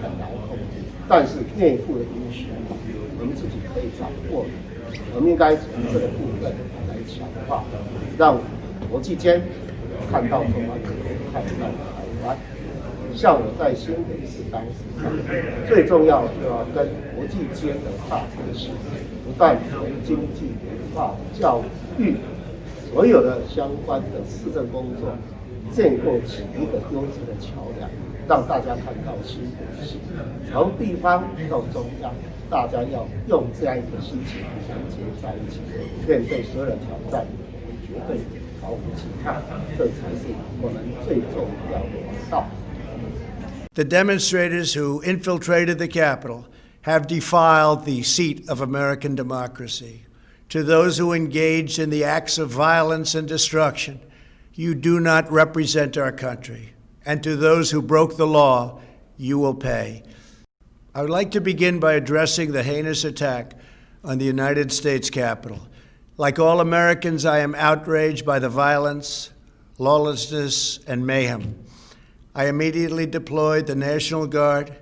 很难控制，但是内部的因素我们自己可以掌握，我们应该从这个部分来强化，让国际间看到中华民国，看到台湾。像我在新北市当市长，最重要就要跟国际间的大城市不但从经济、文化、教育所有的相关的市政工作，建构起一个优质的桥梁，让大家看到新北市从地方到中央，大家要用这样一个心情团结在一起，面对所有的挑战，我们绝对毫无惧怕，这才是我们最重要的王道。The demonstrators who infiltrated the Capitol have defiled the seat of American democracy. To those who engaged in the acts of violence and destruction, you do not represent our country. And to those who broke the law, you will pay. I would like to begin by addressing the heinous attack on the United States Capitol. Like all Americans, I am outraged by the violence, lawlessness, and mayhem. I immediately deployed the National Guard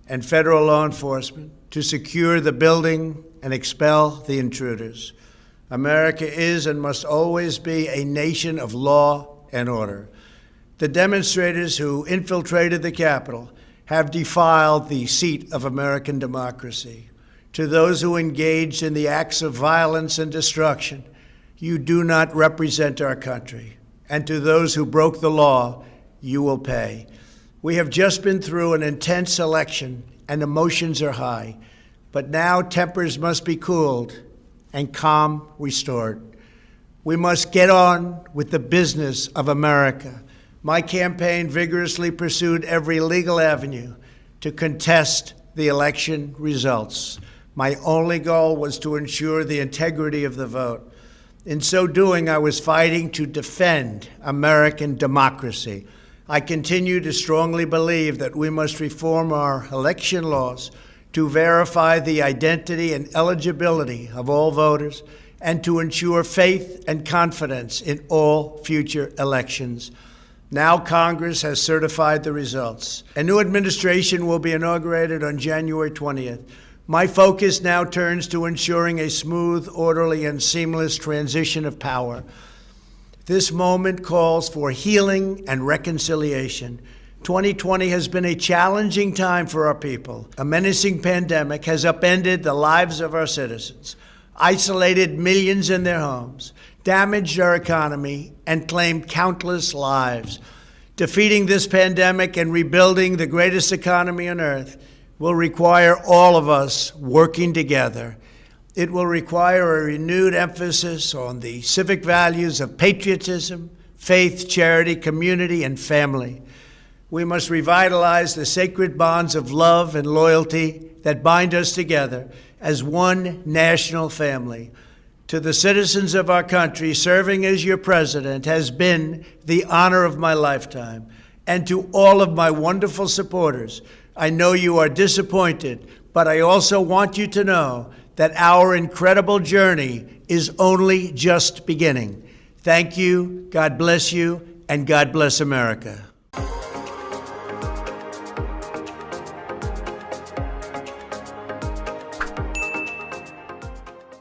and federal law enforcement to secure the building and expel the intruders. America is and must always be a nation of law and order. The demonstrators who infiltrated the Capitol have defiled the seat of American democracy. To those who engaged in the acts of violence and destruction, you do not represent our country. And to those who broke the law, you will pay. We have just been through an intense election and emotions are high, but now tempers must be cooled and calm restored. We must get on with the business of America. My campaign vigorously pursued every legal avenue to contest the election results. My only goal was to ensure the integrity of the vote. In so doing, I was fighting to defend American democracy. I continue to strongly believe that we must reform our election laws to verify the identity and eligibility of all voters and to ensure faith and confidence in all future elections. Now Congress has certified the results. A new administration will be inaugurated on January 20th. My focus now turns to ensuring a smooth, orderly, and seamless transition of power. This moment calls for healing and reconciliation. 2020 has been a challenging time for our people. A menacing pandemic has upended the lives of our citizens, isolated millions in their homes, damaged our economy, and claimed countless lives. Defeating this pandemic and rebuilding the greatest economy on earth will require all of us working together. It will require a renewed emphasis on the civic values of patriotism, faith, charity, community, and family. We must revitalize the sacred bonds of love and loyalty that bind us together as one national family. To the citizens of our country, serving as your president has been the honor of my lifetime. And to all of my wonderful supporters, I know you are disappointed, but I also want you to know that our incredible journey is only just beginning. Thank you, God bless you, and God bless America.